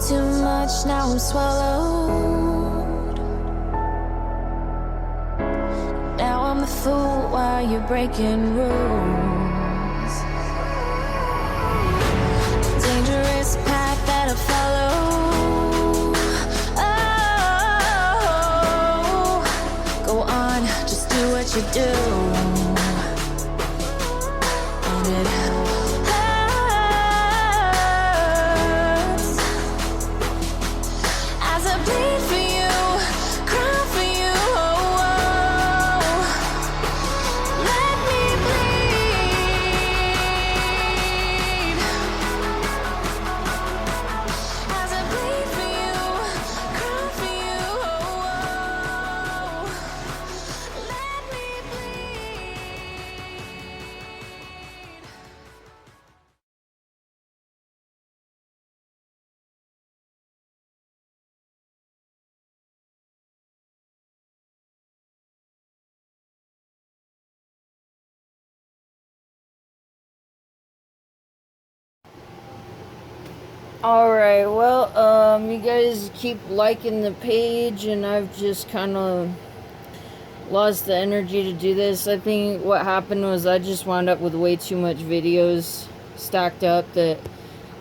too much, now I'm swallowed. Now I'm the fool while you're breaking rules. Dangerous path that I follow. Oh, go on, just do what you do. And it hurts as I bleed for you, cry for you. Oh, let me bleed as I bleed for you, cry for you. Oh, let me bleed. Alright, well, you guys keep liking the page, and I've just kind of lost the energy to do this. I think what happened was I just wound up with way too much videos stacked up that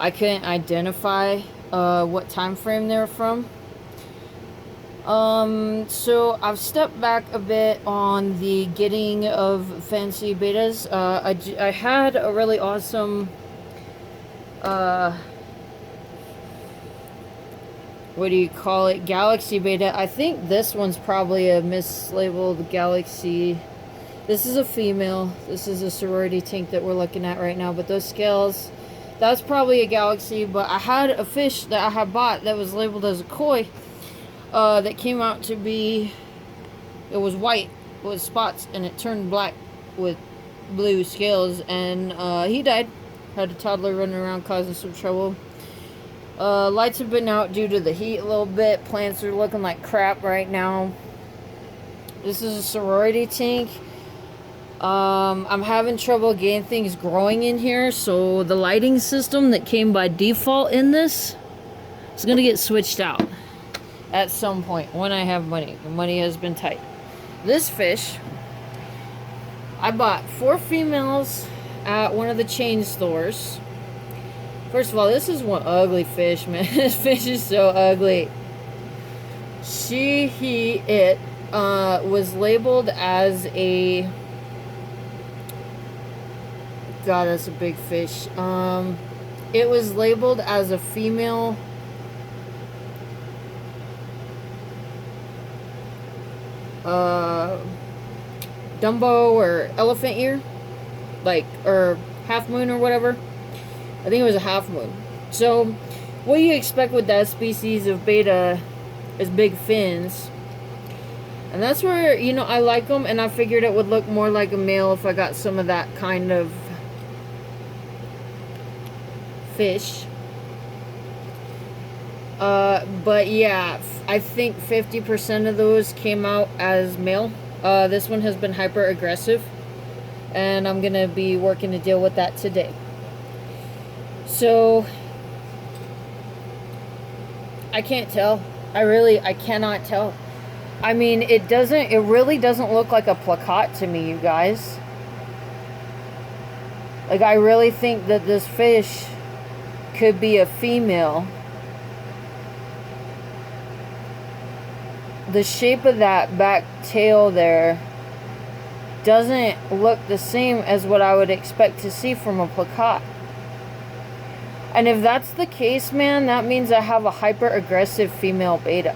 I couldn't identify what time frame they were from. So I've stepped back a bit on the getting of fancy betas. I had a really awesome what do you call it, Galaxy beta. I think this one's probably a mislabeled Galaxy. This is a female. This is a sorority tank that we're looking at right now, but those scales, that's probably a Galaxy. But I had a fish that I had bought that was labeled as a koi, that came out to be, it was white with spots and it turned black with blue scales, and he died. Had a toddler running around causing some trouble. Lights have been out due to the heat a little bit. Plants are looking like crap right now. This is a sorority tank. I'm having trouble getting things growing in here, so the lighting system that came by default in this is going to get switched out at some point when I have money. The money has been tight. This fish, I bought 4 females at one of the chain stores. First of all, this is one ugly fish, man. This fish is so ugly. It was labeled as a... God, that's a big fish. It was labeled as a female... Dumbo or elephant ear. Like, or half moon or whatever. I think it was a half moon. So, what you expect with that species of beta is big fins. And that's where, you know, I like them, and I figured it would look more like a male if I got some of that kind of fish. But yeah, I think 50% of those came out as male. This one has been hyper aggressive, and I'm gonna be working to deal with that today. So, I can't tell. I cannot tell. I mean, it really doesn't look like a plakat to me, you guys. Like, I really think that this fish could be a female. The shape of that back tail there doesn't look the same as what I would expect to see from a plakat. And if that's the case, man, that means I have a hyper-aggressive female beta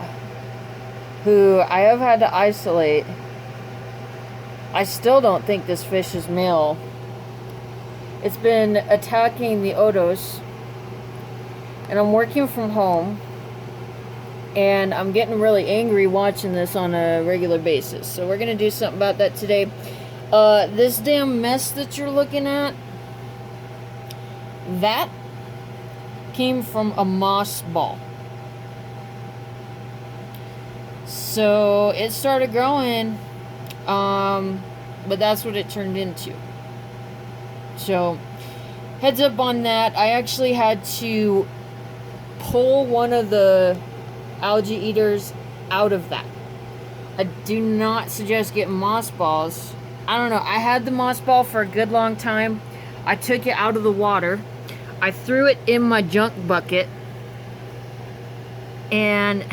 who I have had to isolate. I still don't think this fish is male. It's been attacking the odos, and I'm working from home, and I'm getting really angry watching this on a regular basis. So we're going to do something about that today. This damn mess that you're looking at, that came from a moss ball. So it started growing, but that's what it turned into. So heads up on that. I actually had to pull one of the algae eaters out of that. I do not suggest getting mothballs. I don't know. I had the mothball for a good long time. I took it out of the water. I threw it in my junk bucket. And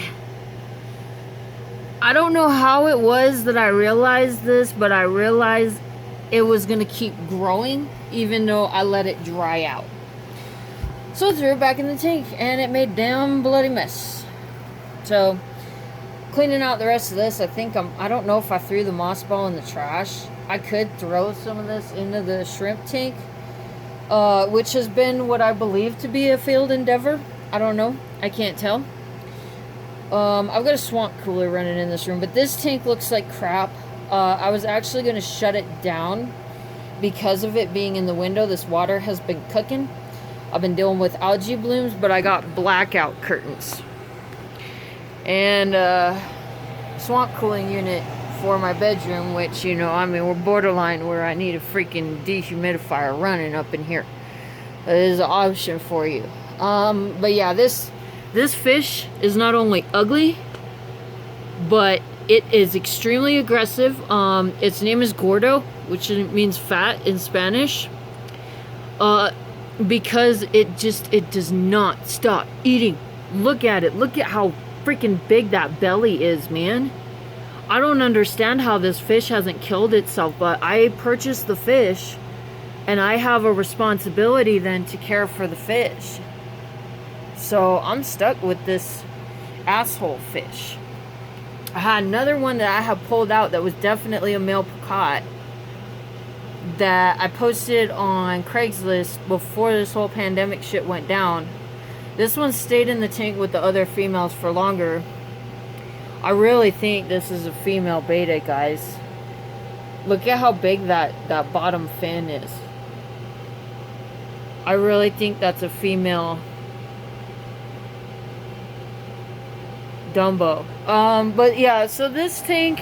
I don't know how it was that I realized this, but I realized it was going to keep growing even though I let it dry out. So I threw it back in the tank and it made a damn bloody mess. So cleaning out the rest of this, I don't know if I threw the mothball in the trash. I could throw some of this into the shrimp tank, which has been what I believe to be a failed endeavor. I don't know. I can't tell. I've got a swamp cooler running in this room, but this tank looks like crap. I was actually going to shut it down because of it being in the window. This water has been cooking. I've been dealing with algae blooms, but I got blackout curtains. And swamp cooling unit for my bedroom, which, you know, I mean, we're borderline where I need a freaking dehumidifier running up in here. That is an option for you. But yeah, this fish is not only ugly, but it is extremely aggressive. Its name is gordo, which means fat in Spanish. Because it does not stop eating. Look at it. Look at how freaking big that belly is, man. I don't understand how this fish hasn't killed itself, but I purchased the fish and I have a responsibility then to care for the fish. So I'm stuck with this asshole fish. I had another one that I have pulled out that was definitely a male picot that I posted on Craigslist before this whole pandemic shit went down. This one stayed in the tank with the other females for longer. I really think this is a female beta, guys. Look at how big that bottom fin is. I really think that's a female Dumbo. But yeah, so this tank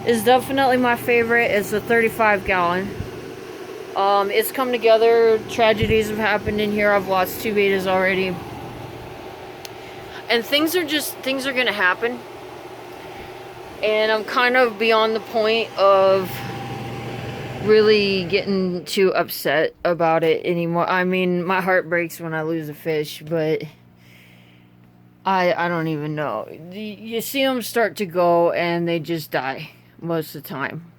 is definitely my favorite. It's a 35 gallon. It's come together. Tragedies have happened in here. I've lost 2 betas already. And things are gonna happen. And I'm kind of beyond the point of really getting too upset about it anymore. I mean, my heart breaks when I lose a fish, but I don't even know. You see them start to go and they just die most of the time.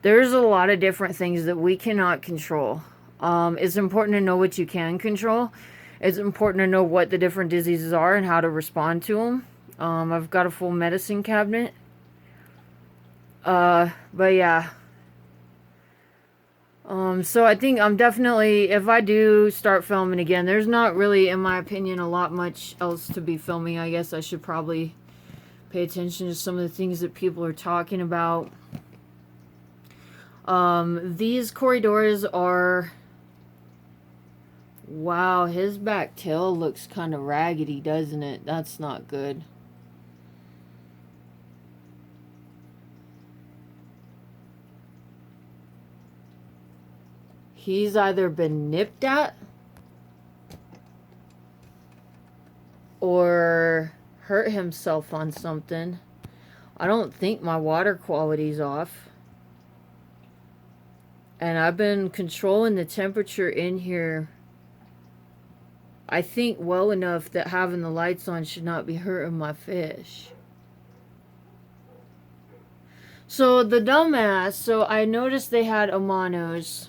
There's a lot of different things that we cannot control. It's important to know what you can control. It's important to know what the different diseases are and how to respond to them. I've got a full medicine cabinet. But yeah. So I think I'm definitely, if I do start filming again, there's not really, in my opinion, a lot much else to be filming. I guess I should probably pay attention to some of the things that people are talking about. These Corydoras are, wow, his back tail looks kind of raggedy, doesn't it? That's not good. He's either been nipped at or hurt himself on something. I don't think my water quality's off. And I've been controlling the temperature in here, I think, well enough that having the lights on should not be hurting my fish. So the dumbass, so I noticed they had Amanos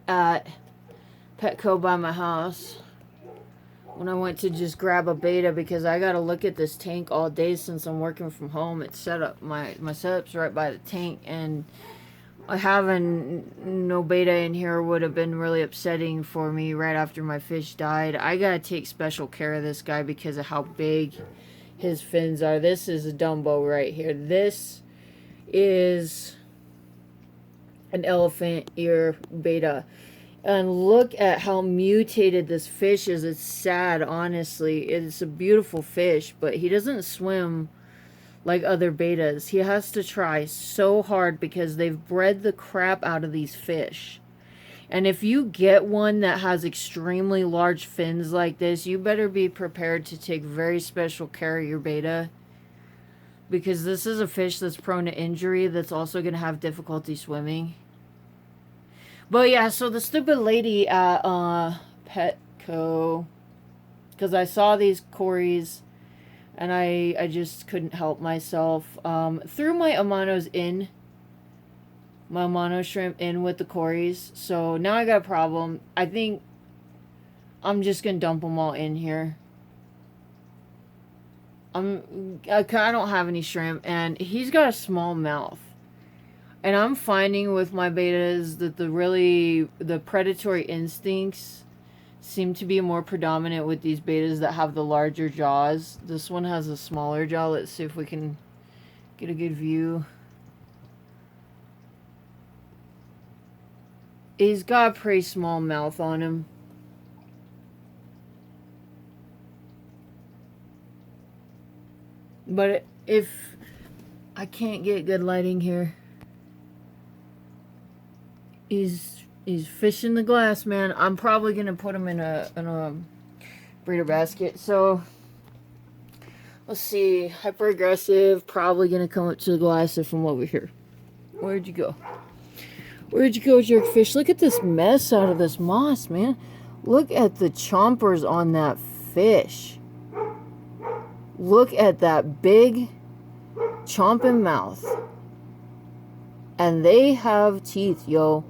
at Petco by my house when I went to just grab a beta, because I gotta look at this tank all day since I'm working from home. It's set up, my setup's right by the tank, and having no beta in here would have been really upsetting for me right after my fish died. I gotta take special care of this guy because of how big his fins are. This is a Dumbo right here. This is an elephant ear beta. And look at how mutated this fish is. It's sad, honestly. It's a beautiful fish, but he doesn't swim like other betas. He has to try so hard because they've bred the crap out of these fish. And if you get one that has extremely large fins like this, you better be prepared to take very special care of your betta. Because this is a fish that's prone to injury, that's also going to have difficulty swimming. But yeah, so the stupid lady at Petco, because I saw these Corys, and I just couldn't help myself. Threw my Amanos in, my Amano shrimp in with the Corys. So now I got a problem. I think I'm just going to dump them all in here. I don't have any shrimp, and he's got a small mouth. And I'm finding with my bettas that the predatory instincts seem to be more predominant with these bettas that have the larger jaws. This one has a smaller jaw. Let's see if we can get a good view. He's got a pretty small mouth on him. But if I can't get good lighting here, he's fishing the glass, man. I'm probably gonna put him in a breeder basket. So let's see, hyper aggressive, probably gonna come up to the glass from over here. Where'd you go? Where'd you go, jerkfish? Look at this mess out of this moss, man. Look at the chompers on that fish. Look at that big chomping mouth. And they have teeth, yo.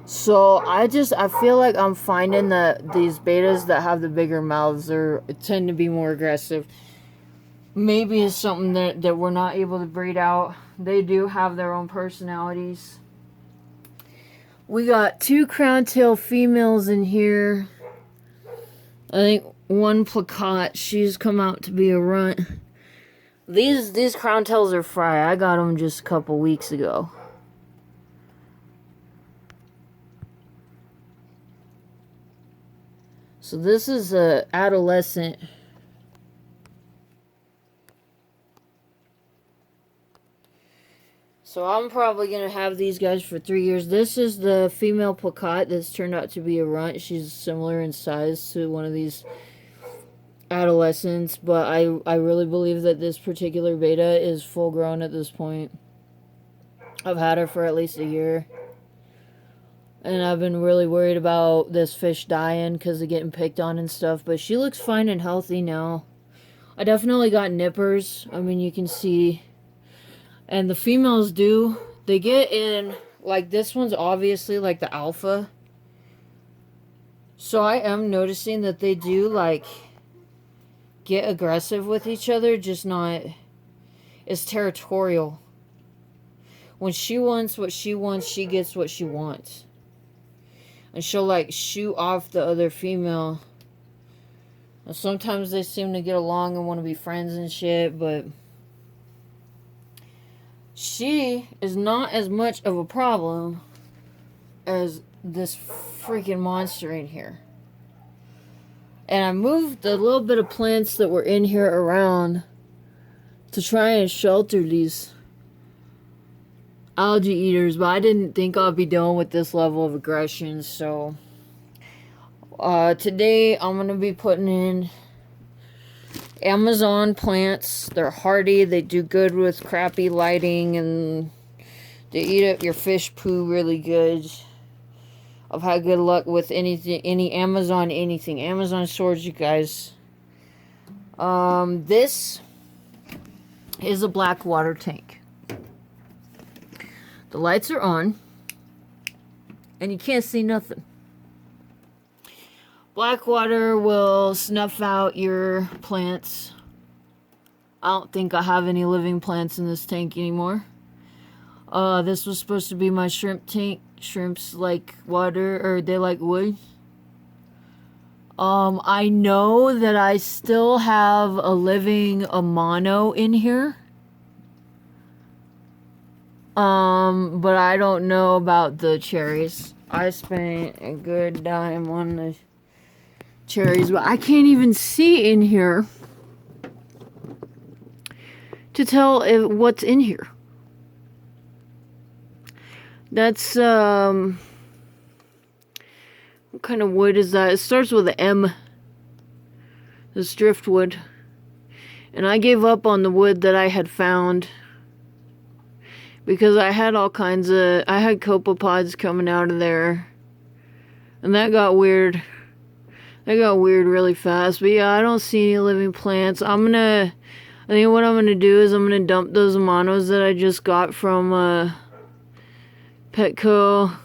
So I feel like I'm finding that these bettas that have the bigger mouths tend to be more aggressive. Maybe it's something that we're not able to breed out. They do have their own personalities. We got 2 crown tail females in here. I think one plakat, she's come out to be a runt. These crown tails are fry. I got them just a couple weeks ago. So this is a adolescent. So I'm probably going to have these guys for 3 years. This is the female plakat that's turned out to be a runt. She's similar in size to one of these adolescents. But I really believe that this particular betta is full grown at this point. I've had her for at least a year. And I've been really worried about this fish dying because of getting picked on and stuff. But she looks fine and healthy now. I definitely got nippers. I mean, you can see. And the females they get in, like this one's obviously like the alpha. So I am noticing that they do like get aggressive with each other, just not, it's territorial. When she wants what she wants, she gets what she wants. And she'll like shoot off the other female. And sometimes they seem to get along and want to be friends and shit, but she is not as much of a problem as this freaking monster in here. And I moved a little bit of plants that were in here around to try and shelter these algae eaters, but I didn't think I'd be dealing with this level of aggression. So today I'm going to be putting in Amazon plants. They're hardy. They do good with crappy lighting, and they eat up your fish poo really good. I've had good luck with any Amazon storage, you guys. This is a black water tank. The lights are on, and you can't see nothing. Black water will snuff out your plants. I don't think I have any living plants in this tank anymore. This was supposed to be my shrimp tank. Shrimps like water, or they like wood. I know that I still have a living Amano in here. But I don't know about the cherries. I spent a good dime on the cherries, but I can't even see in here to tell what's in here. That's, what kind of wood is that? It starts with an M. This driftwood. And I gave up on the wood that I had found. Because I had all kinds of... I had copepods coming out of there. And that got weird. That got weird really fast. But yeah, I don't see any living plants. I think what I'm gonna do is I'm gonna dump those Amanos that I just got from Petco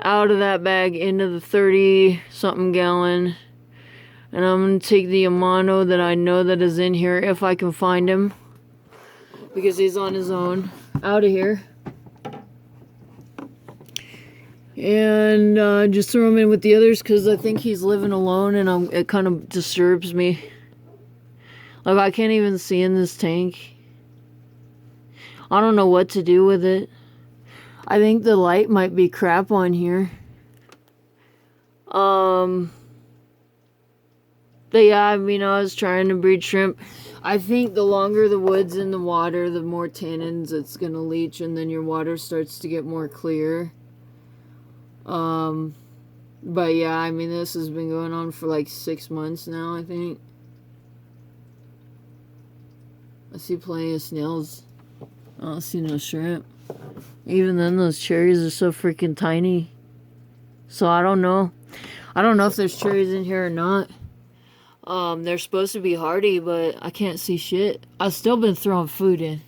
out of that bag into the 30-something gallon. And I'm gonna take the Amano that I know that is in here, if I can find him, because he's on his own, out of here. And just throw him in with the others, because I think he's living alone, and it kind of disturbs me. Like, I can't even see in this tank. I don't know what to do with it. I think the light might be crap on here. But yeah, I mean, I was trying to breed shrimp. I think the longer the wood's in the water, the more tannins it's gonna leach, and then your water starts to get more clear. But yeah, I mean, this has been going on for like 6 months now, I think. I see plenty of snails. I don't see no shrimp. Even then, those cherries are so freaking tiny. So I don't know. I don't know if there's cherries in here or not. They're supposed to be hardy, but I can't see shit. I've still been throwing food in.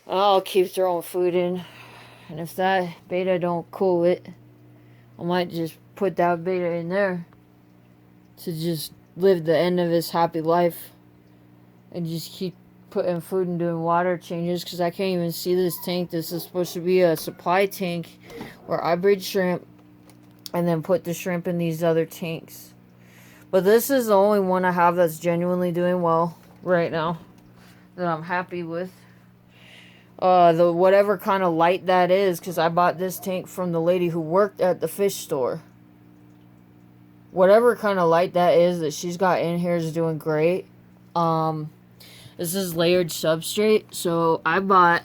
I'll keep throwing food in. And if that beta don't cool it, I might just put that beta in there to just live the end of his happy life. And just keep putting food and doing water changes, because I can't even see this tank. This is supposed to be a supply tank where I breed shrimp and then put the shrimp in these other tanks. But this is the only one I have that's genuinely doing well right now, that I'm happy with. The whatever kind of light that is, because I bought this tank from the lady who worked at the fish store. Whatever kind of light that is that she's got in here is doing great. This is layered substrate, so I bought,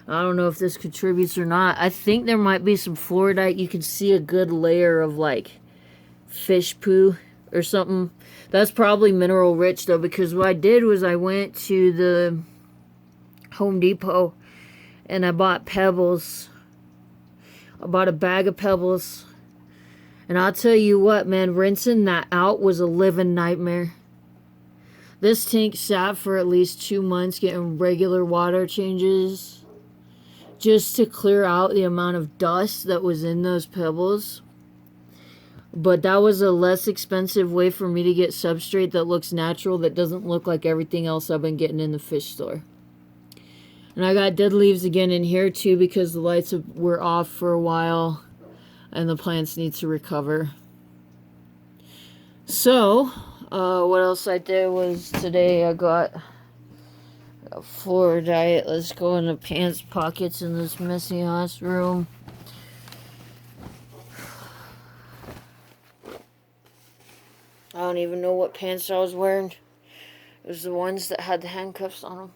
I don't know if this contributes or not. I think there might be some fluorite. You can see a good layer of like fish poo or something. That's probably mineral rich though, because what I did was I went to the Home Depot and I bought pebbles. I bought a bag of pebbles, and I'll tell you what, man, rinsing that out was a living nightmare. This tank sat for at least 2 months getting regular water changes just to clear out the amount of dust that was in those pebbles. But that was a less expensive way for me to get substrate that looks natural, that doesn't look like everything else I've been getting in the fish store. And I got dead leaves again in here too, because the lights were off for a while and the plants need to recover. So, what else I did was today I got a floor diet. Let's go in the pants pockets in this messy ass room. I don't even know what pants I was wearing. It was the ones that had the handcuffs on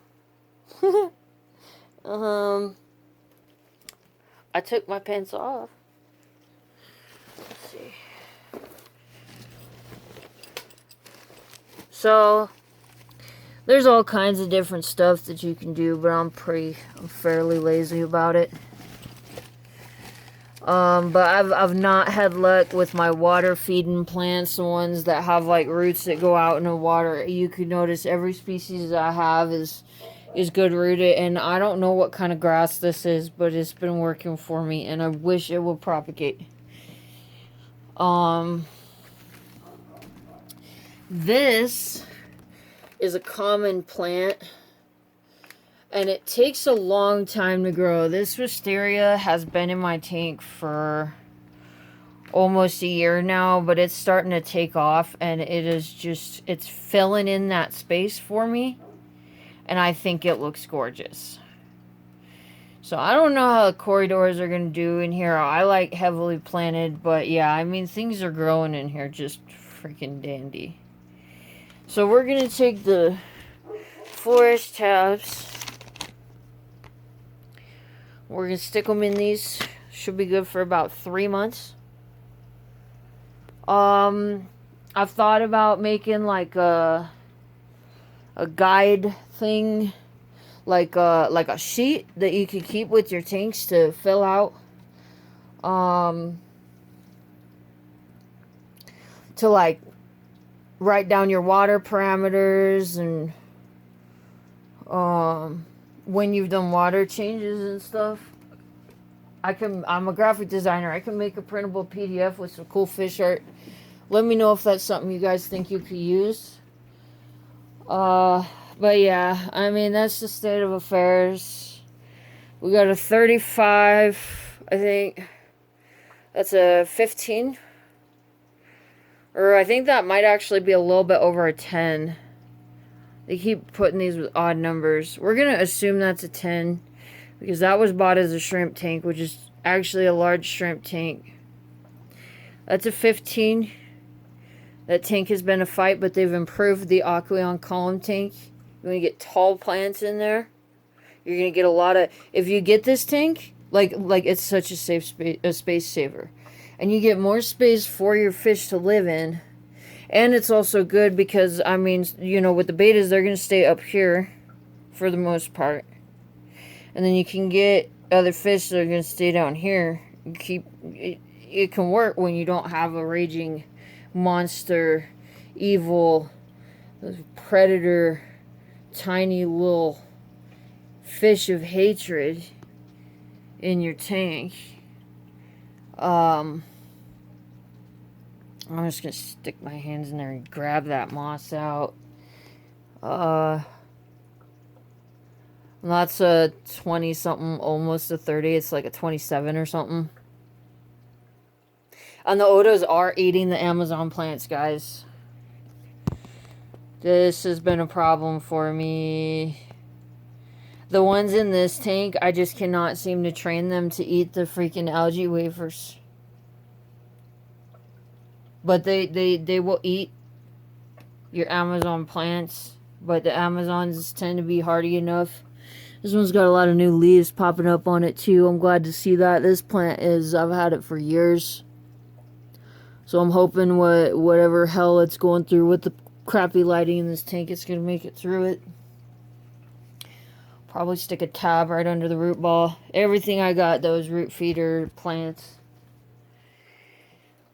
them. I took my pants off. Let's see. So, there's all kinds of different stuff that you can do, but I'm fairly lazy about it. But I've not had luck with my water feeding plants, the ones that have like roots that go out in the water. You can notice every species that I have is good rooted, and I don't know what kind of grass this is, but it's been working for me, and I wish it would propagate. This is a common plant, and it takes a long time to grow. This wisteria has been in my tank for almost a year now, but it's starting to take off, and it's filling in that space for me, and I think it looks gorgeous. So I don't know how the Corydors are going to do in here. I like heavily planted, but yeah, I mean, things are growing in here just freaking dandy. So we're going to take the forest tabs. We're going to stick them in these. Should be good for about 3 months. I've thought about making like a guide thing, like a sheet that you can keep with your tanks to fill out. To like write down your water parameters and when you've done water changes and stuff. I'm a graphic designer. I can make a printable PDF with some cool fish art. Let me know if that's something you guys think you could use. But yeah, I mean, that's the state of affairs. We got a 35, I think. That's a 15. Or I think that might actually be a little bit over a 10. They keep putting these with odd numbers. We're going to assume that's a 10. Because that was bought as a shrimp tank, which is actually a large shrimp tank. That's a 15. That tank has been a fight, but they've improved the Aqueon column tank. You're going to get tall plants in there. You're going to get a lot of... If you get this tank, like it's such a space saver. And you get more space for your fish to live in. And it's also good because, I mean, you know, with the betas, they're going to stay up here for the most part. And then you can get other fish that are going to stay down here. It can work when you don't have a raging monster, evil, predator, tiny little fish of hatred in your tank. I'm just going to stick my hands in there and grab that moss out. That's a 20-something, almost a 30. It's like a 27 or something. And the Odos are eating the Amazon plants, guys. This has been a problem for me. The ones in this tank, I just cannot seem to train them to eat the freaking algae wafers. But they will eat your Amazon plants. But the Amazons tend to be hardy enough. This one's got a lot of new leaves popping up on it too. I'm glad to see that. This plant is, I've had it for years. So I'm hoping whatever hell it's going through with the crappy lighting in this tank, it's going to make it through it. Probably stick a tab right under the root ball. Everything I got, those root feeder plants.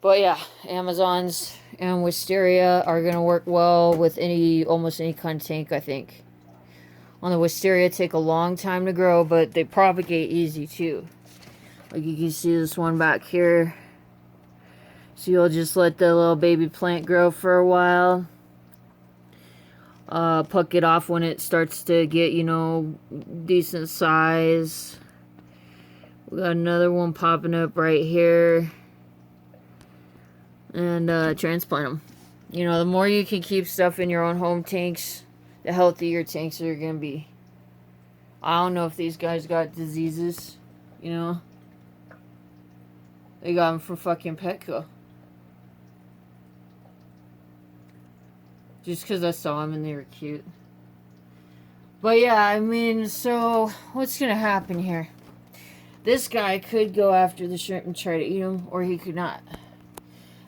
But yeah, Amazons and Wisteria are going to work well with almost any kind of tank, I think. On the Wisteria, take a long time to grow, but they propagate easy too. Like you can see this one back here. So you'll just let the little baby plant grow for a while. Pluck it off when it starts to get, you know, decent size. We got another one popping up right here. And transplant them. You know, the more you can keep stuff in your own home tanks, the healthier your tanks are going to be. I don't know if these guys got diseases, you know. They got them from fucking Petco. Just because I saw them and they were cute. But yeah, I mean, so what's going to happen here? This guy could go after the shrimp and try to eat them, or he could not.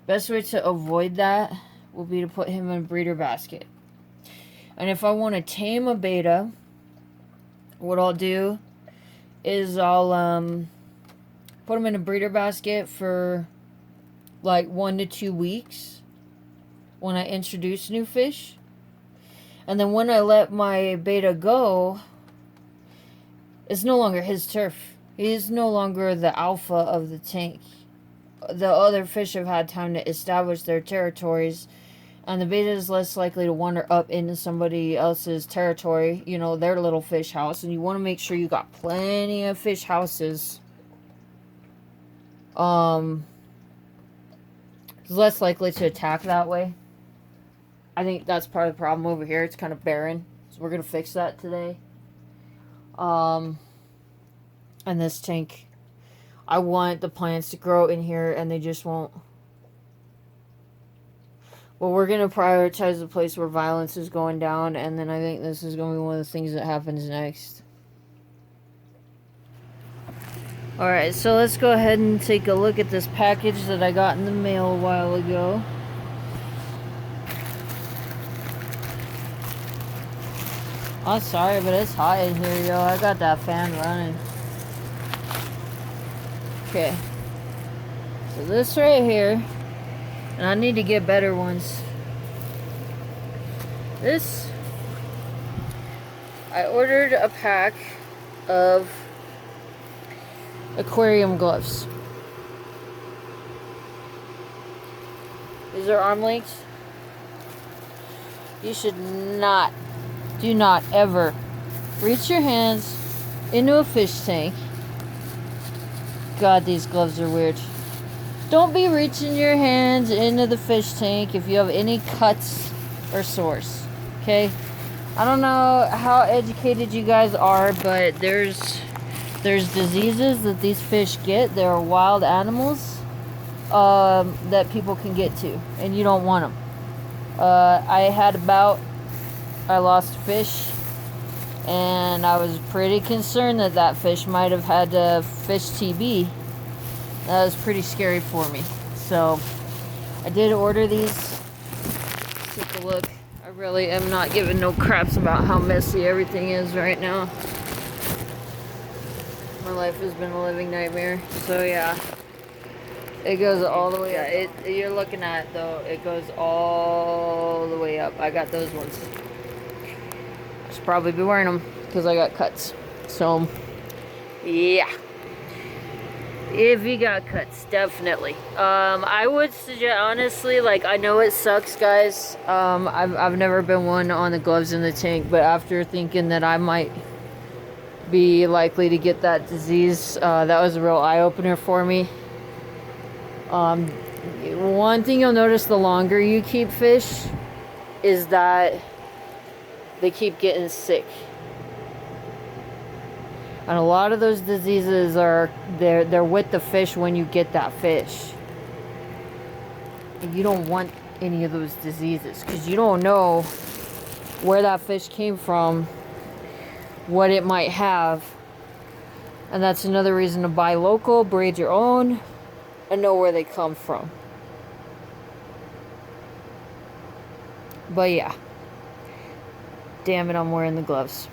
Best way to avoid that will be to put him in a breeder basket. And if I want to tame a beta, what I'll do is I'll put him in a breeder basket for like 1 to 2 weeks when I introduce new fish. And then when I let my beta go, it's no longer his turf. He is no longer the alpha of the tank. The other fish have had time to establish their territories, and the beta is less likely to wander up into somebody else's territory, you know, their little fish house. And you want to make sure you got plenty of fish houses. It's less likely to attack that way. I think that's part of the problem over here. It's kind of barren, so we're going to fix that today. And this tank, I want the plants to grow in here, and they just won't. Well, we're going to prioritize the place where violence is going down, and then I think this is going to be one of the things that happens next. Alright, so let's go ahead and take a look at this package that I got in the mail a while ago. Oh, sorry, but it's hot in here, yo. I got that fan running. Okay. So this right here, and I need to get better ones. This, I ordered a pack of aquarium gloves. These are arm lengths. You should not, do not ever reach your hands into a fish tank. God, these gloves are weird. Don't be reaching your hands into the fish tank if you have any cuts or sores. Okay? I don't know how educated you guys are, but there's diseases that these fish get. They're wild animals that people can get to, and you don't want them. I lost a fish, and I was pretty concerned that that fish might have had fish TB. That was pretty scary for me. So I did order these. Take a look. I really am not giving no craps about how messy everything is right now. My life has been a living nightmare. So yeah, it goes all the way up. You're looking at it though, it goes all the way up. I got those ones. I should probably be wearing them because I got cuts. So yeah, if you got cuts, definitely. I would suggest, honestly, like, I know it sucks, guys. I've never been one on the gloves in the tank, but after thinking that I might be likely to get that disease, that was a real eye-opener for me. One thing you'll notice the longer you keep fish is that they keep getting sick. And a lot of those diseases are, they're with the fish when you get that fish. And you don't want any of those diseases because you don't know where that fish came from, what it might have. And that's another reason to buy local, breed your own, and know where they come from. But yeah. Damn it, I'm wearing the gloves.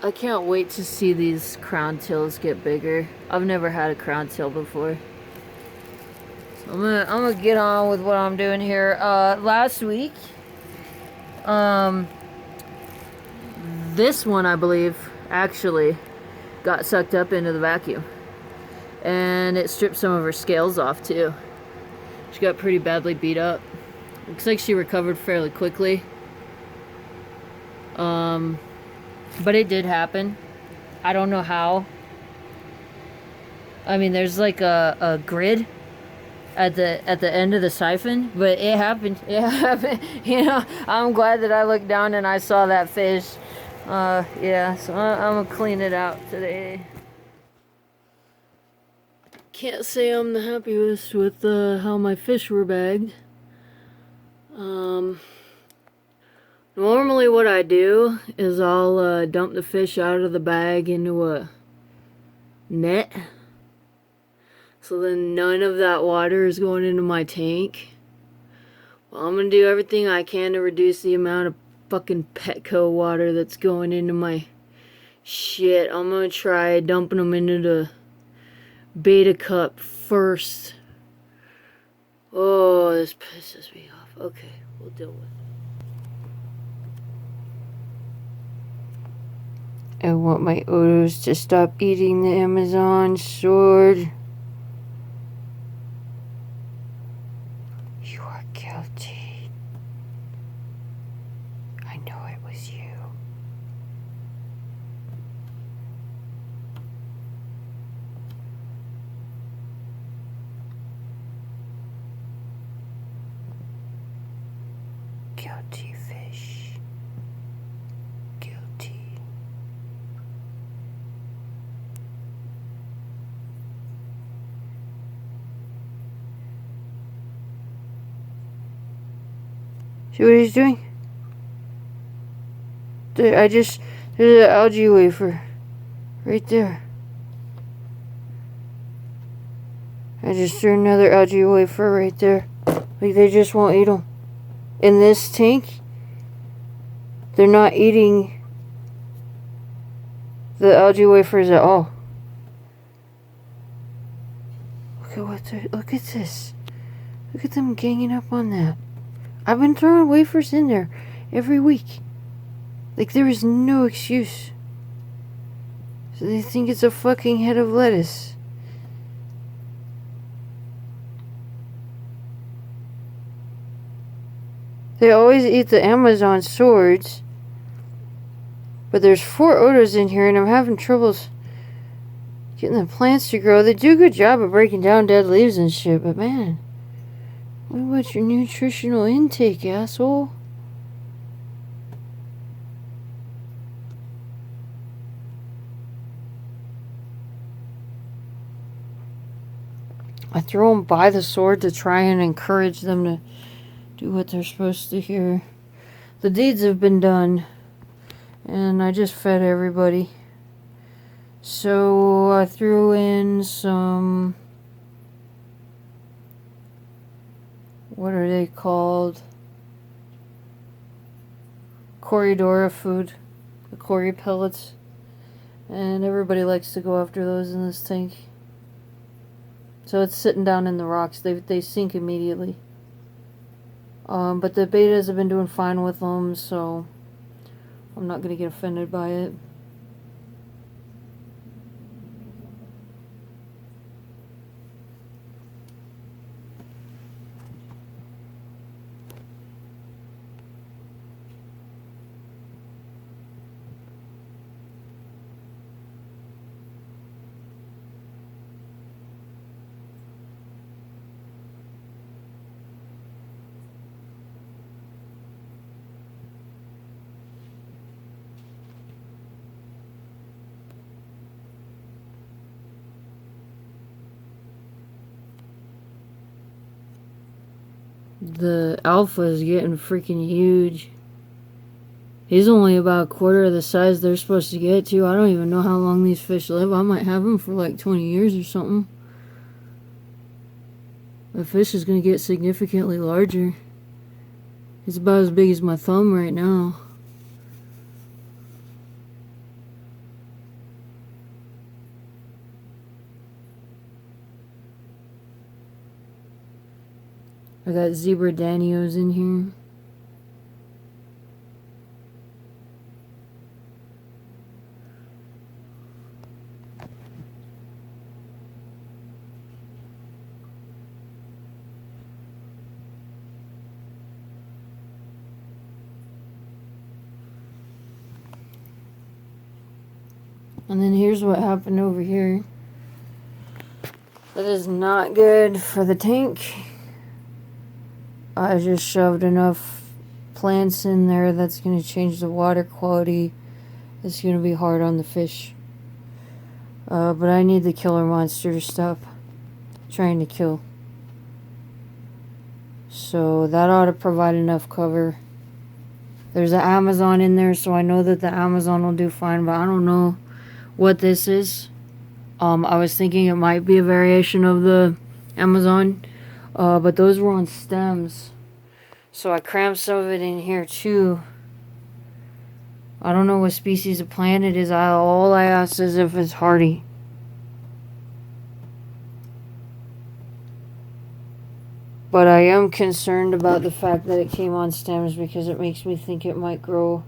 I can't wait to see these crown tails get bigger. I've never had a crown tail before. So I'm gonna get on with what I'm doing here. Last week, this one, I believe, actually got sucked up into the vacuum. And it stripped some of her scales off too. She got pretty badly beat up. Looks like she recovered fairly quickly. But it did happen. I don't know how. I mean, there's like a grid at the end of the siphon, but it happened. It happened. You know, I'm glad that I looked down and I saw that fish. Yeah, so I'm gonna clean it out today. Can't say I'm the happiest with how my fish were bagged. Normally what I do is I'll dump the fish out of the bag into a net. So then none of that water is going into my tank. Well, I'm gonna do everything I can to reduce the amount of fucking Petco water that's going into my shit. I'm gonna try dumping them into the Betta cup first. Oh, this pisses me off. Okay, we'll deal with it. I want my Odos to stop eating the Amazon sword. You are guilty. I know it was you. Guilty fish. Guilty. See what he's doing? There's an algae wafer. Right there. I just threw another algae wafer right there. Like, they just won't eat them. In this tank, they're not eating the algae wafers at all. Look at this. Look at them ganging up on that. I've been throwing wafers in there every week. Like, there is no excuse. So they think it's a fucking head of lettuce. They always eat the Amazon swords. But there's 4 odors in here, and I'm having troubles getting the plants to grow. They do a good job of breaking down dead leaves and shit, but man, what about your nutritional intake, asshole? I throw them by the sword to try and encourage them to do what they're supposed to here. The deeds have been done, and I just fed everybody. So I threw in some, what are they called? Corydora food, the Cory pellets. And everybody likes to go after those in this tank. So it's sitting down in the rocks. They sink immediately. But the betas have been doing fine with them, so I'm not going to get offended by it. The alpha is getting freaking huge. He's only about a quarter of the size they're supposed to get to. I don't even know how long these fish live. I might have them for like 20 years or something. The fish is going to get significantly larger. It's about as big as my thumb right now. I got zebra danios in here. And then here's what happened over here. That is not good for the tank. I just shoved enough plants in there that's going to change the water quality. It's going to be hard on the fish. But I need the killer monster to stop trying to kill. So that ought to provide enough cover. There's an Amazon in there, so I know that the Amazon will do fine, but I don't know what this is. I was thinking it might be a variation of the Amazon. But those were on stems. So I crammed some of it in here too. I don't know what species of plant it is. All I asked is if it's hardy. But I am concerned about the fact that it came on stems because it makes me think it might grow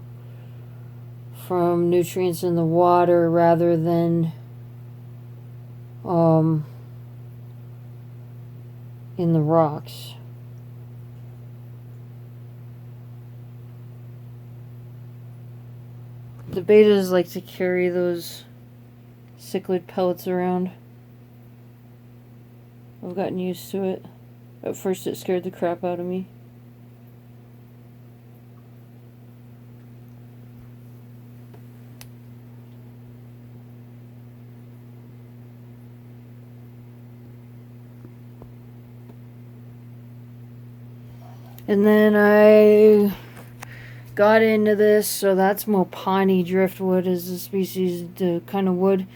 from nutrients in the water rather than in the rocks. The betas like to carry those cichlid pellets around. I've gotten used to it. At first it scared the crap out of me. And then I got into this. So that's Mopani driftwood is the species, the kind of wood.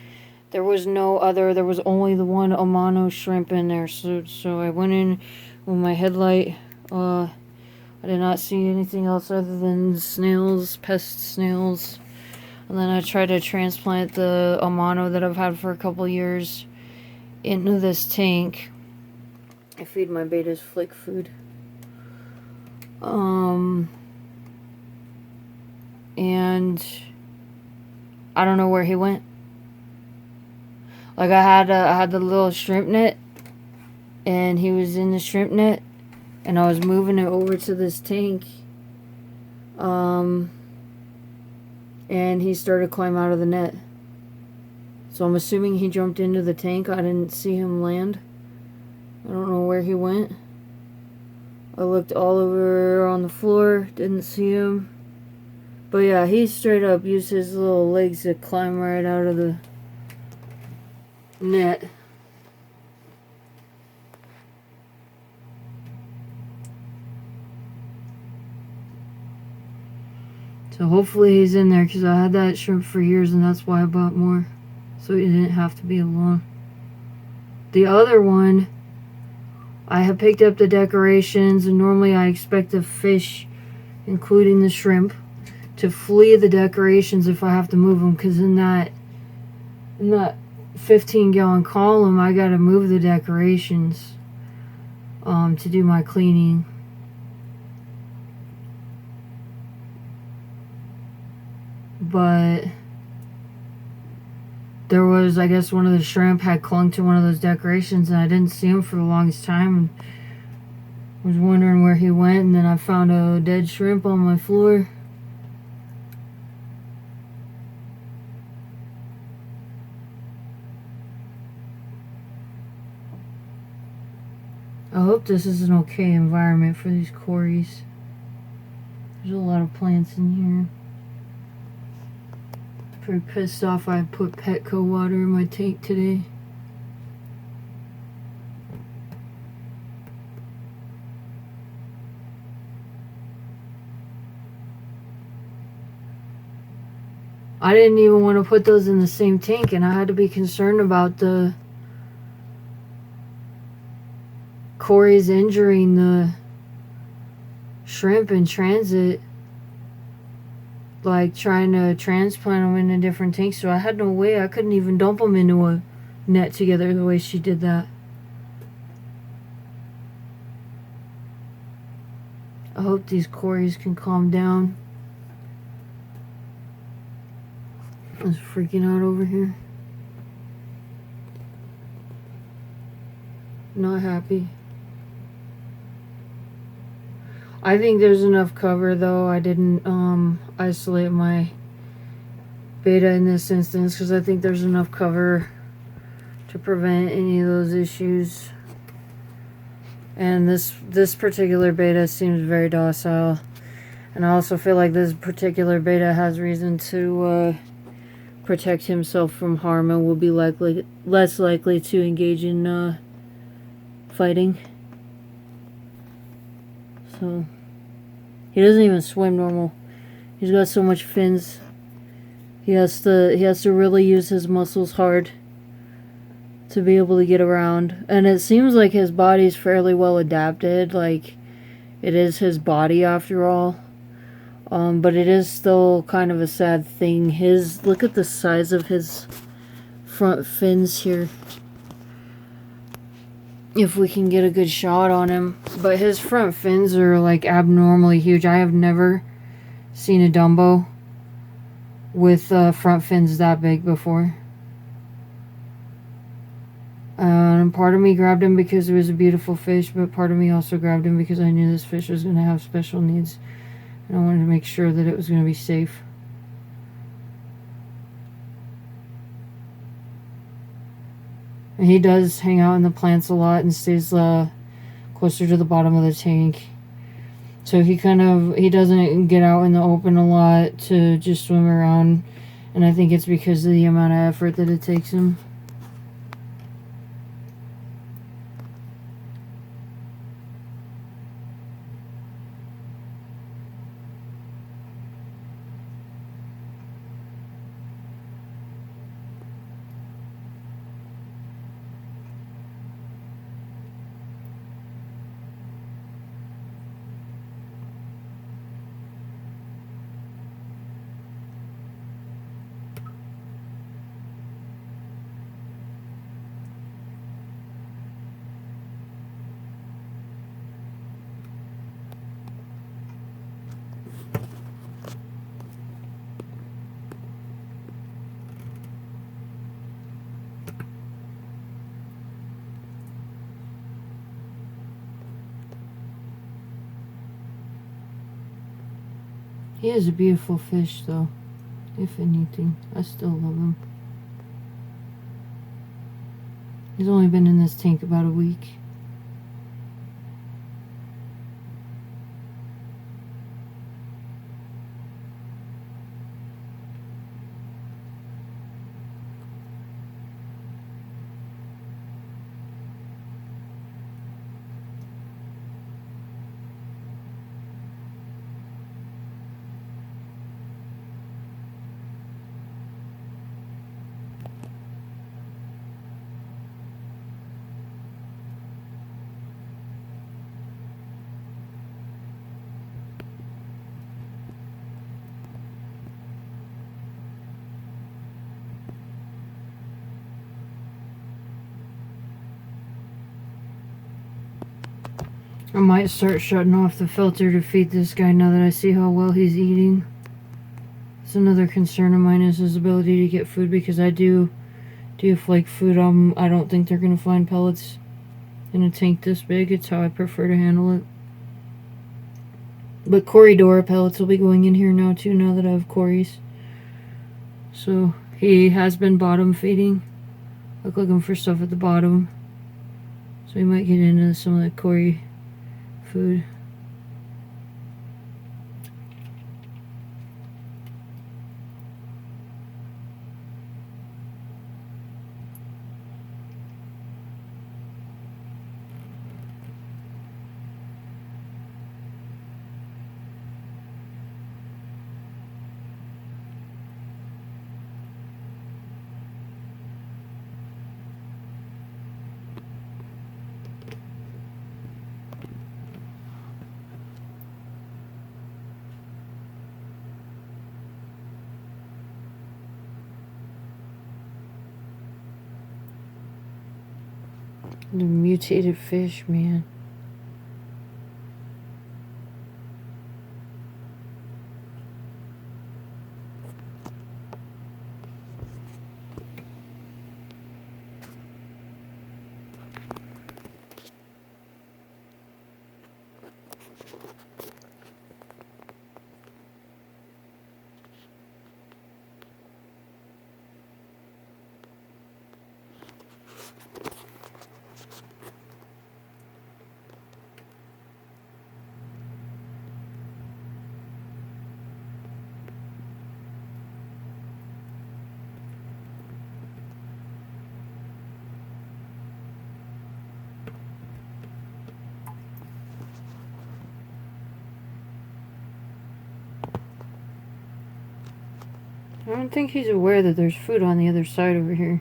There was no other. There was only the one Amano shrimp in there. So I went in with my headlight. I did not see anything else other than snails, pest snails. And then I tried to transplant the Amano that I've had for a couple years into this tank. I feed my betas flick food. And I don't know where he went. Like I had the little shrimp net, and he was in the shrimp net, and I was moving it over to this tank. And he started climbing out of the net. So I'm assuming he jumped into the tank. I didn't see him land. I don't know where he went. I looked all over on the floor, didn't see him. But yeah, he straight up used his little legs to climb right out of the net. So hopefully he's in there, because I had that shrimp for years and that's why I bought more. So he didn't have to be alone. The other one, I have picked up the decorations, and normally I expect the fish, including the shrimp, to flee the decorations if I have to move them, because in that 15-gallon column I gotta move the decorations to do my cleaning. But there was, I guess, one of the shrimp had clung to one of those decorations, and I didn't see him for the longest time, and was wondering where he went, and then I found a dead shrimp on my floor. I hope this is an okay environment for these cories. There's a lot of plants in here. Pretty pissed off I put Petco water in my tank today. I didn't even want to put those in the same tank, and I had to be concerned about the cories injuring the shrimp in transit, like trying to transplant them in a different tank. So I had no way. I couldn't even dump them into a net together the way she did that. I hope these cories can calm down. I was freaking out over here. Not happy. I think there's enough cover, though. I didn't isolate my beta in this instance, because I think there's enough cover to prevent any of those issues. And this particular beta seems very docile. And I also feel like this particular beta has reason to protect himself from harm, and will be less likely to engage in fighting. So he doesn't even swim normal. He's got so much fins. He has to really use his muscles hard to be able to get around. And it seems like his body's fairly well adapted. Like, it is his body after all. But it is still kind of a sad thing. Look at the size of his front fins here. If we can get a good shot on him. But his front fins are like abnormally huge. I have never seen a Dumbo with front fins that big before. And part of me grabbed him because it was a beautiful fish, but part of me also grabbed him because I knew this fish was going to have special needs. And I wanted to make sure that it was going to be safe. And he does hang out in the plants a lot and stays closer to the bottom of the tank. So he doesn't get out in the open a lot to just swim around. And I think it's because of the amount of effort that it takes him. He is a beautiful fish, though. If anything, I still love him. He's only been in this tank about a week. I might start shutting off the filter to feed this guy now that I see how well he's eating. It's another concern of mine is his ability to get food, because I do flake food. I don't think they're going to find pellets in a tank this big. It's how I prefer to handle it. But Corydora pellets will be going in here now too, now that I have Corys. So he has been bottom feeding. Like looking for stuff at the bottom. So he might get into some of the Cory food. The mutated fish, man. I don't think he's aware that there's food on the other side over here.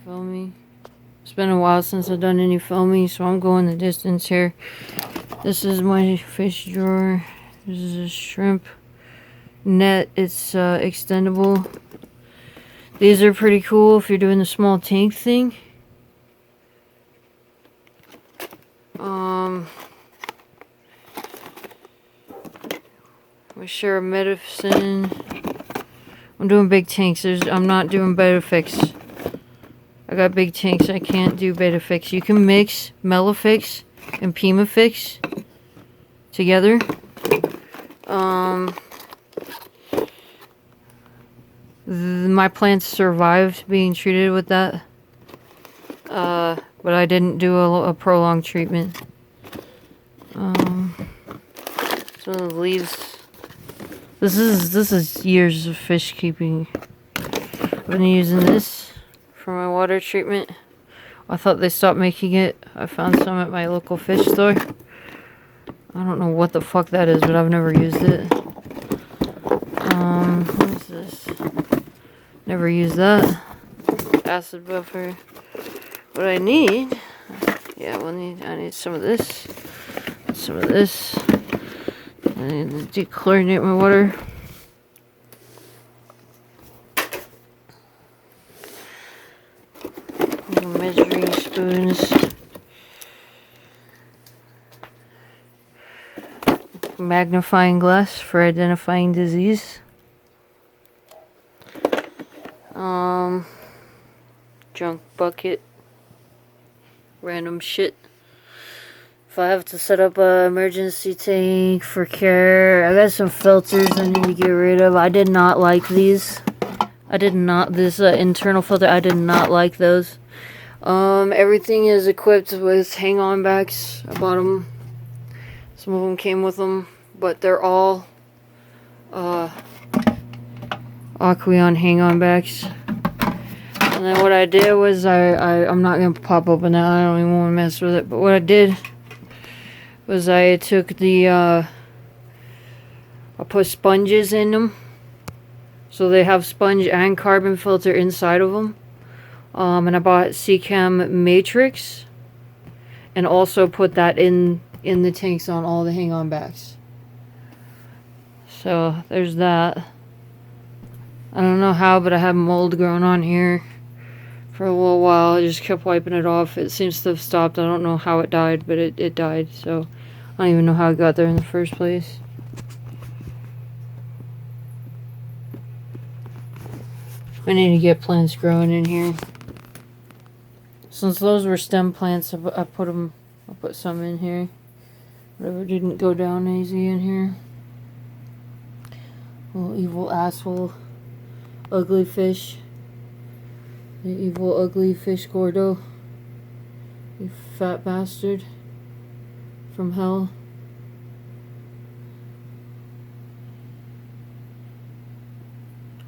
Filming. It's been a while since I've done any filming, so I'm going the distance here. This is my fish drawer. This is a shrimp net. It's extendable. These are pretty cool if you're doing the small tank thing. We share a medicine. I'm doing big tanks. I'm not doing Betafix. I got big tanks. I can't do Betafix. You can mix Melafix and Pimafix together. My plants survived being treated with that. But I didn't do a prolonged treatment. Some of the leaves. This is years of fish keeping. I've been using this for my water treatment. I thought they stopped making it. I found some at my local fish store. I don't know what the fuck that is, but I've never used it. What is this? Never used that. Acid buffer. What I need, I need some of this. some of this. I need to dechlorinate my water. Measuring spoons. Magnifying glass for identifying disease. Junk bucket. Random shit. If I have to set up an emergency tank for care, I got some filters I need to get rid of. I did not like these. I did not, this internal filter, I did not like those. Everything is equipped with hang-on backs. I bought them. Some of them came with them, but they're all Aqueon hang-on backs. And then what I did was I'm not gonna pop open that. I don't even want to mess with it. But what I did was I took the I put sponges in them, so they have sponge and carbon filter inside of them. And I bought Seachem Matrix, and also put that in the tanks on all the hang-on backs. So there's that. I don't know how, but I have mold growing on here for a little while. I just kept wiping it off. It seems to have stopped. I don't know how it died, but it died. So I don't even know how it got there in the first place. I need to get plants growing in here. Since those were stem plants, I put some in here. Whatever didn't go down easy in here. Little evil asshole. Ugly fish. The evil ugly fish Gordo. You fat bastard. From hell.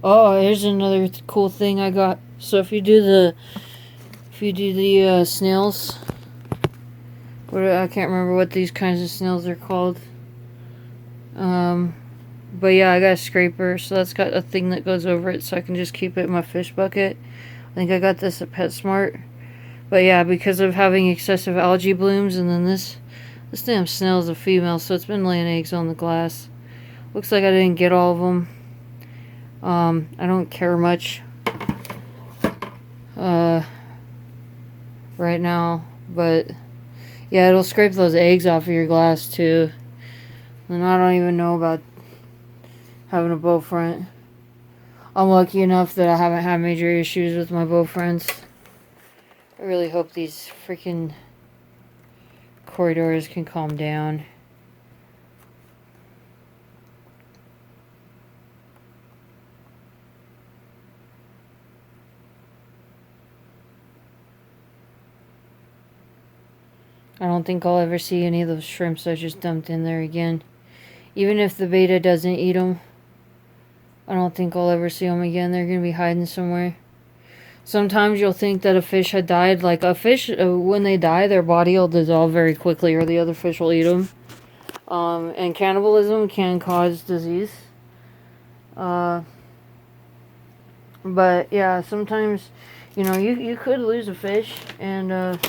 Oh, here's another cool thing I got. So if you do the snails, I can't remember what these kinds of snails are called. But yeah, I got a scraper, so that's got a thing that goes over it, so I can just keep it in my fish bucket. I think I got this at PetSmart. But yeah, because of having excessive algae blooms, and then this damn snail is a female, so it's been laying eggs on the glass. Looks like I didn't get all of them. I don't care much right now, but yeah, it'll scrape those eggs off of your glass too. And I don't even know about having a bow front. I'm lucky enough that I haven't had major issues with my bow fronts. I really hope these freaking Corydoras can calm down. I don't think I'll ever see any of those shrimps I just dumped in there again. Even if the beta doesn't eat them, I don't think I'll ever see them again. They're going to be hiding somewhere. Sometimes you'll think that a fish had died. Like a fish, when they die, their body will dissolve very quickly, or the other fish will eat them. And cannibalism can cause disease. But yeah, sometimes, you know, you could lose a fish, and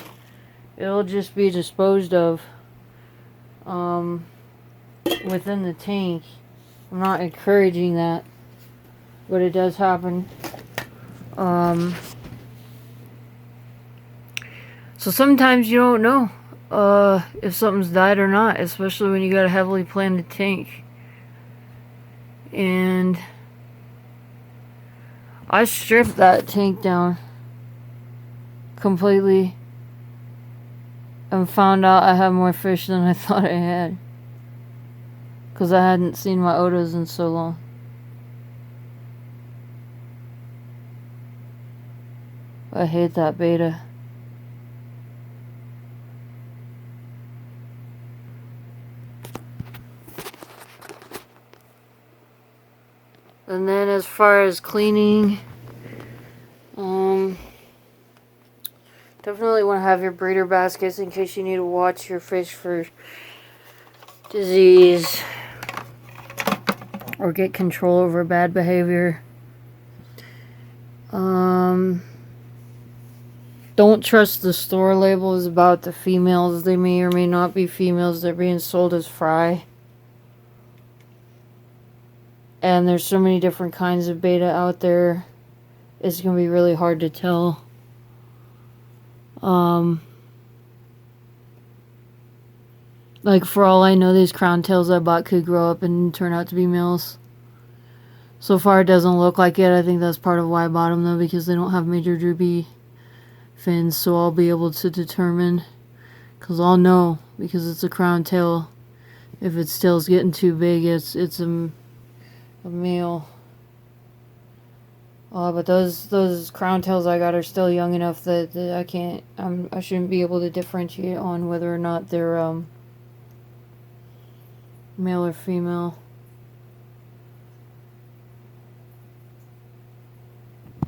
it'll just be disposed of within the tank. I'm not encouraging that, but it does happen. So sometimes you don't know if something's died or not, especially when you got a heavily planted tank. And I stripped that tank down completely and found out I had more fish than I thought I had, because I hadn't seen my otas in so long. I hate that beta. And then as far as cleaning, definitely want to have your breeder baskets in case you need to watch your fish for disease or get control over bad behavior. Don't trust the store labels about the females. They may or may not be females. They're being sold as fry. And there's so many different kinds of beta out there. It's going to be really hard to tell. Like, for all I know, these crown tails I bought could grow up and turn out to be males. So far, it doesn't look like it. I think that's part of why I bought them, though, because they don't have major droopy fins, so I'll be able to determine, because I'll know, because it's a crown tail. If its tail's getting too big, it's a male. But those crown tails I got are still young enough that I shouldn't be able to differentiate on whether or not they're male or female.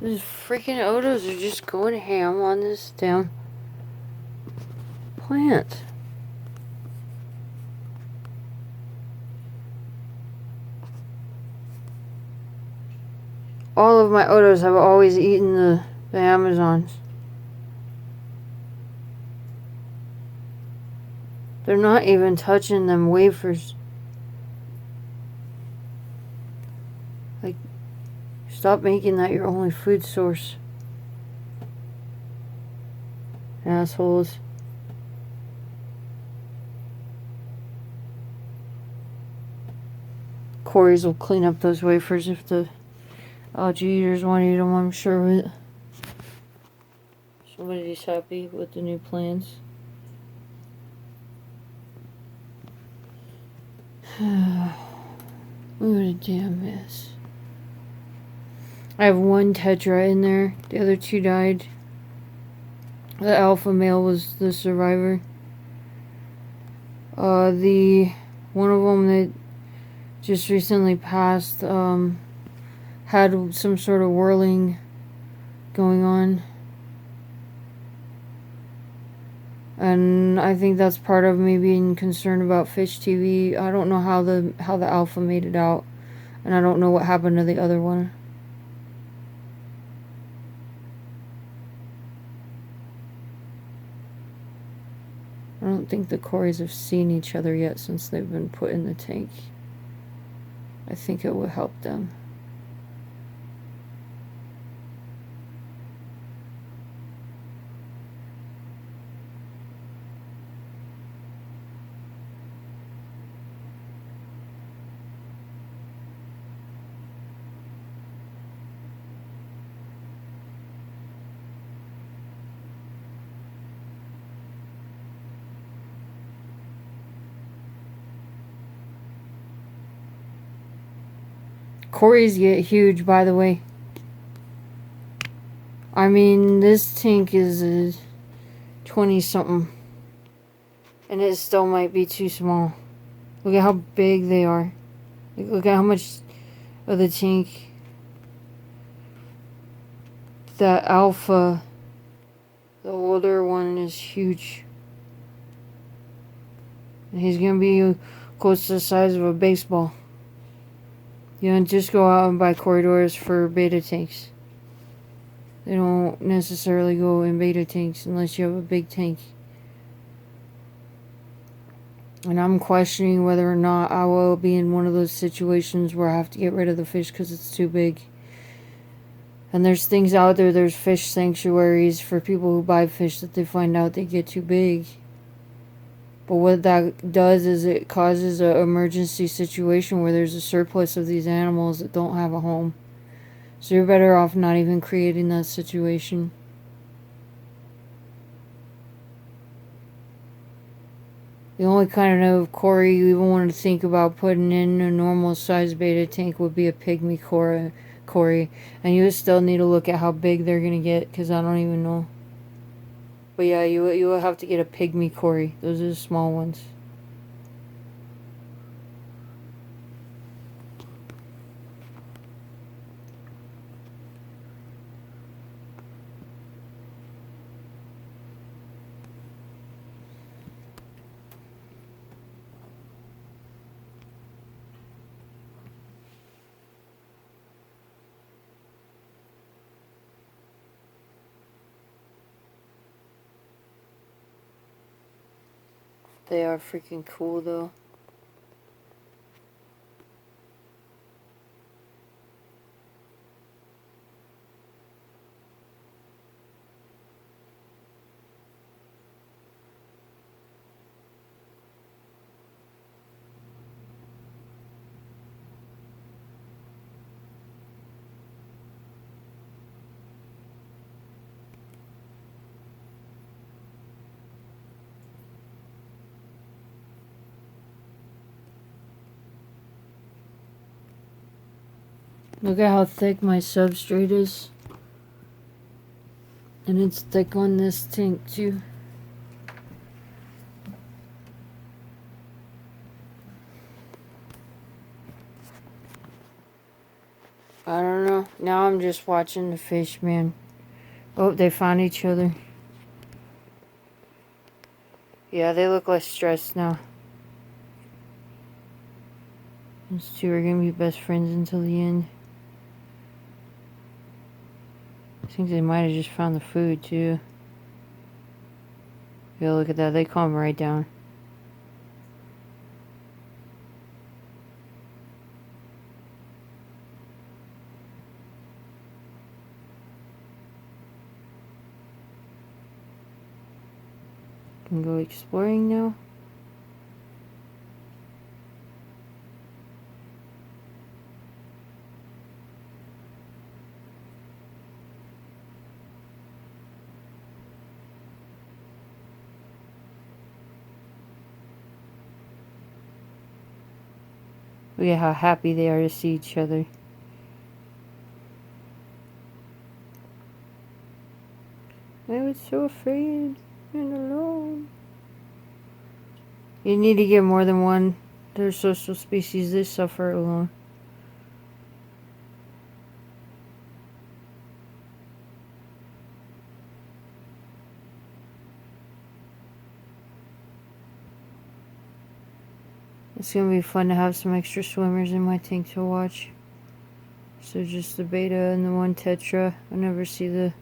These freaking odos are just going ham on this damn plant. All of my odos have always eaten the Amazons. They're not even touching them wafers. Like, stop making that your only food source. Assholes. Corey's will clean up those wafers if the algae eaters want to eat them, I'm sure. But somebody's happy with the new plans. What a damn mess. I have one tetra in there. The other two died. The alpha male was the survivor. The one of them that just recently passed had some sort of whirling going on. And I think that's part of me being concerned about fish TV. I don't know how the alpha made it out, and I don't know what happened to the other one. I don't think the Corys have seen each other yet since they've been put in the tank. I think it would help them. Corys get huge, by the way. I mean, this tank is a 20-something. And it still might be too small. Look at how big they are. Look at how much of the tank. That alpha, the older one, is huge. And he's going to be close to the size of a baseball. You don't just go out and buy Corydoras for beta tanks. They don't necessarily go in beta tanks unless you have a big tank. And I'm questioning whether or not I will be in one of those situations where I have to get rid of the fish because it's too big. And there's things out there, there's fish sanctuaries for people who buy fish that they find out they get too big. But what that does is it causes an emergency situation where there's a surplus of these animals that don't have a home. So you're better off not even creating that situation. The only kind of Cory you even want to think about putting in a normal size beta tank would be a pygmy Cory. And you still need to look at how big they're going to get, because I don't even know. But yeah, you will have to get a pygmy Cory. Those are the small ones. They are freaking cool though. Look at how thick my substrate is. And it's thick on this tank too. I don't know. Now I'm just watching the fish, man. Oh, they found each other. Yeah, they look less stressed now. These two are gonna be best friends until the end. I think they might have just found the food too. Yeah, look at that. They calm right down. Can go exploring now. Look at how happy they are to see each other. I was so afraid and alone. You need to get more than one. They're social species. They suffer alone. It's gonna be fun to have some extra swimmers in my tank to watch. So just the beta and the one tetra. I never see the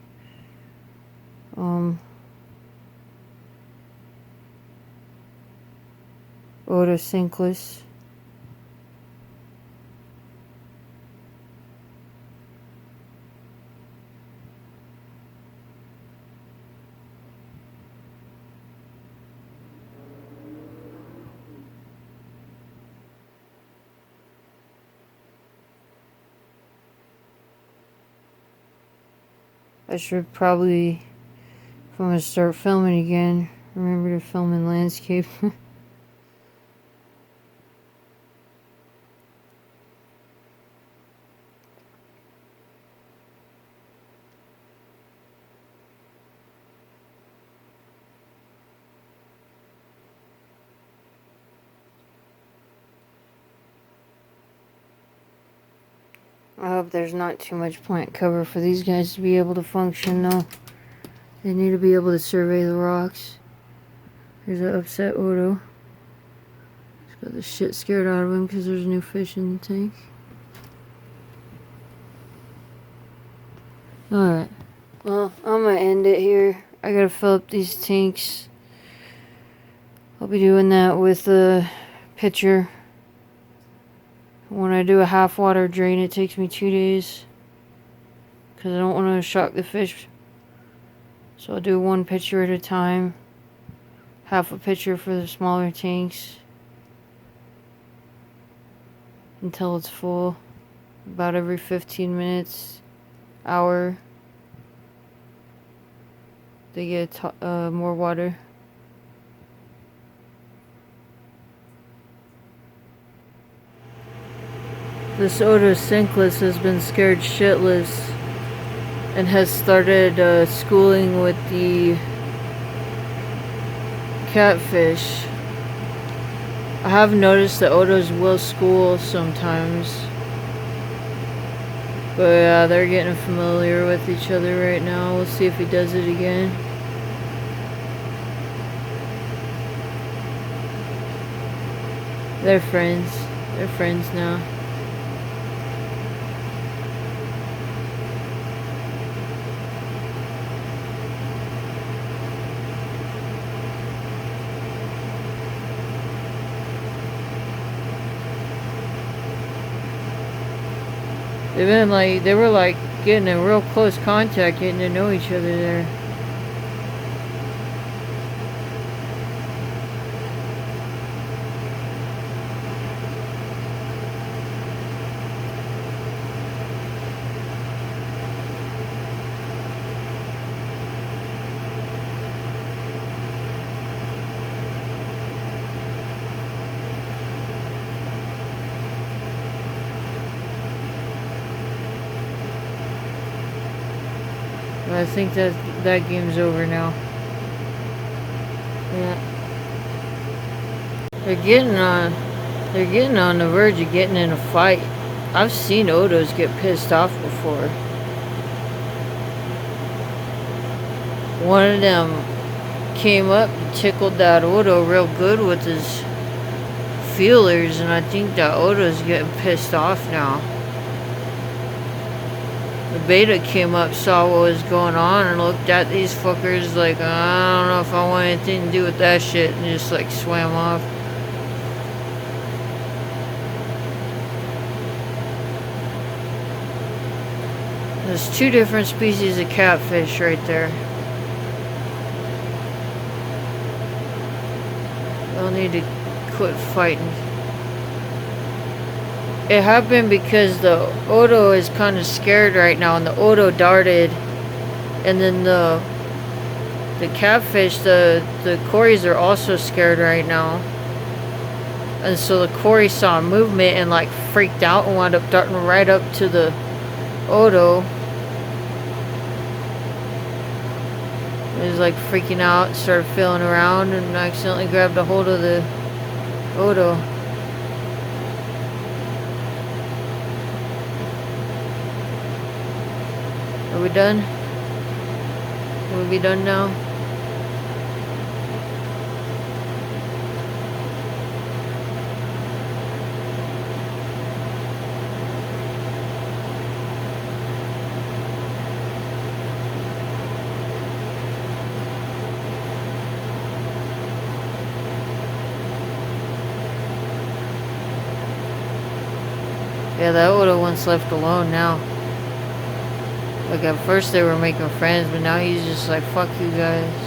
Otosynclus. I should probably, if I'm gonna start filming again, remember to film in landscape. I hope there's not too much plant cover for these guys to be able to function though. They need to be able to survey the rocks. There's an upset Oto. He's got the shit scared out of him because there's new fish in the tank. Alright. Well, I'm gonna end it here. I gotta fill up these tanks. I'll be doing that with a pitcher. When I do a half water drain, it takes me 2 days. Because I don't want to shock the fish. So I'll do one pitcher at a time. Half a pitcher for the smaller tanks. Until it's full. About every 15 minutes. Hour. They get more water. This Otosynclus has been scared shitless and has started schooling with the catfish. I have noticed that Otos will school sometimes. But yeah, they're getting familiar with each other right now. We'll see if he does it again. They're friends. They're friends now. They were like getting in real close contact, getting to know each other there. I think that game's over now. Yeah. They're getting on the verge of getting in a fight. I've seen Odos get pissed off before. One of them came up and tickled that Odo real good with his feelers, and I think that Odo's getting pissed off now. The Betta came up, saw what was going on, and looked at these fuckers like, I don't know if I want anything to do with that shit, and just like swam off. There's two different species of catfish right there. They'll need to quit fighting. It happened because the Odo is kind of scared right now, and the Odo darted, and then the catfish, the Corys are also scared right now, and so the Cory saw movement and like freaked out and wound up darting right up to the Odo. He was like freaking out, started feeling around, and accidentally grabbed a hold of the Odo. Are we done? Will we be done now? Yeah, that Odo once left alone now. Like at first they were making friends, but now he's just like, fuck you guys.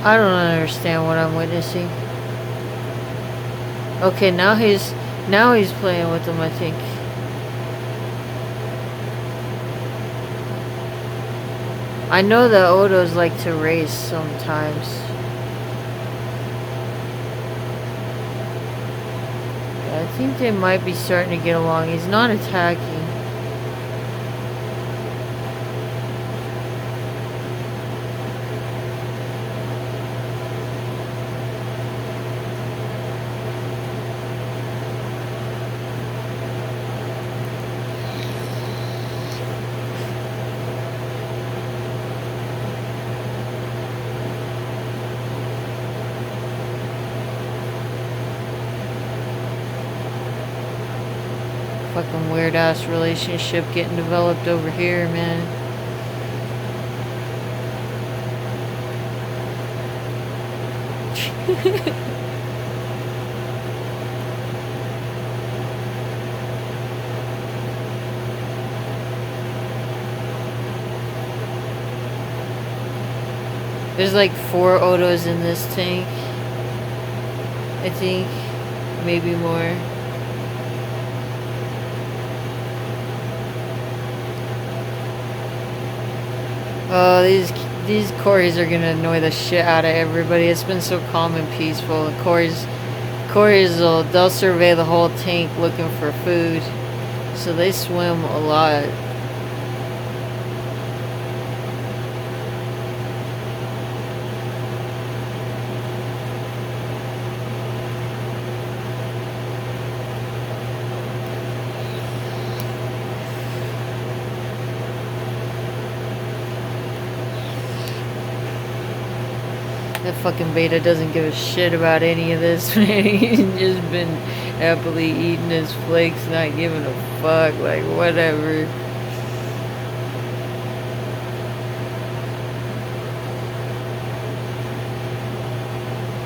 I don't understand what I'm witnessing. Okay, now he's playing with them, I think. I know that Odos like to race sometimes. Yeah, I think they might be starting to get along. He's not attacking. Fucking weird ass relationship getting developed over here, man. There's like 4 Odos in this tank, I think, maybe more. Oh, these Corys are gonna annoy the shit out of everybody. It's been so calm and peaceful. The Corys they'll survey the whole tank looking for food, so they swim a lot. The fucking Beta doesn't give a shit about any of this, man. He's just been happily eating his flakes, not giving a fuck, like, whatever.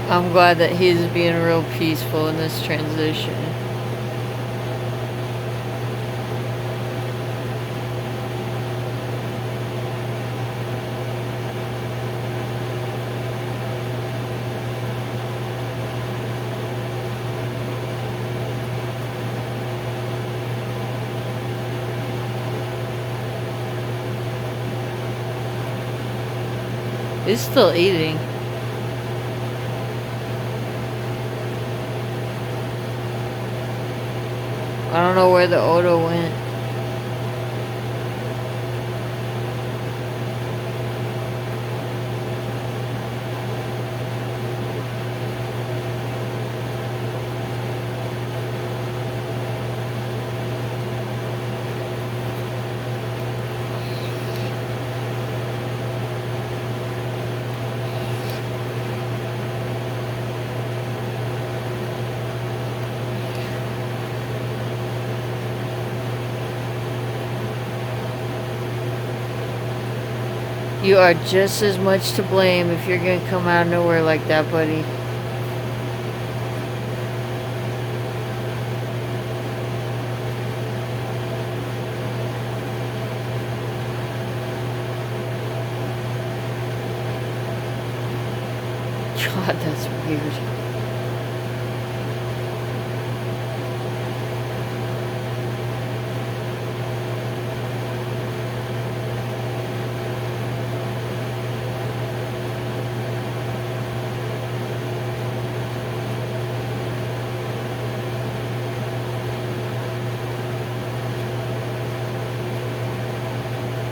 I'm glad that he's being real peaceful in this transition. He's still eating. I don't know where the Odo went. You are just as much to blame if you're gonna come out of nowhere like that, buddy. God, that's weird.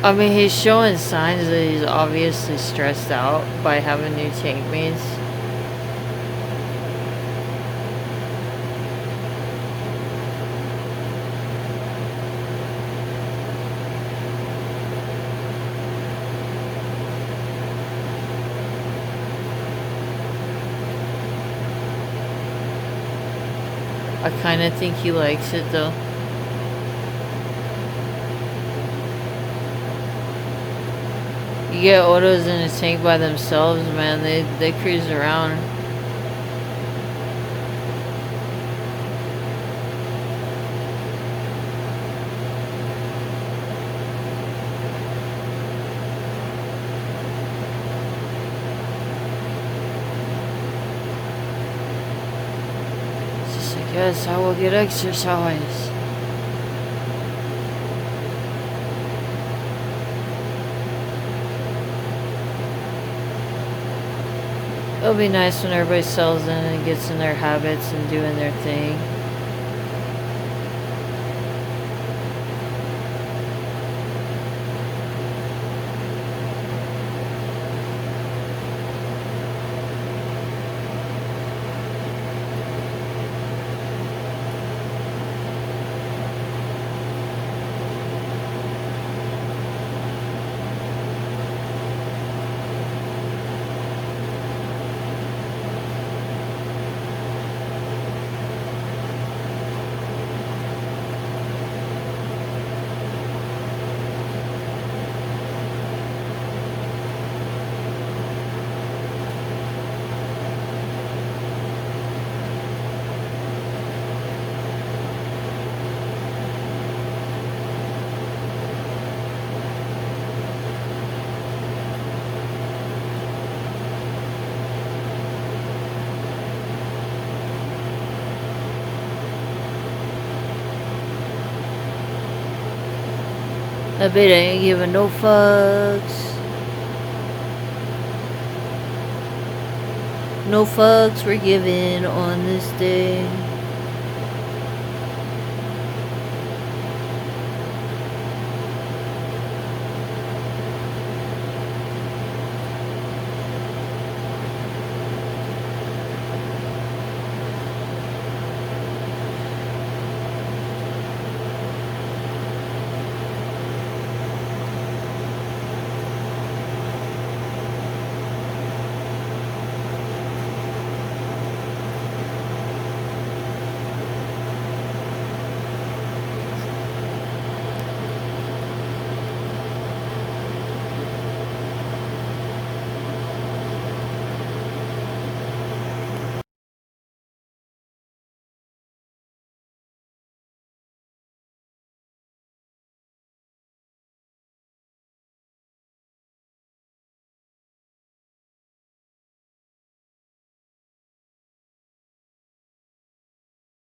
I mean, he's showing signs that he's obviously stressed out by having new tank mates. I kind of think he likes it though. You get Odos in a tank by themselves, man, they cruise around. It's just like, yes, I will get exercise. It'll be nice when everybody settles in and gets in their habits and doing their thing. I bet I ain't giving no fucks. No fucks were given on this day.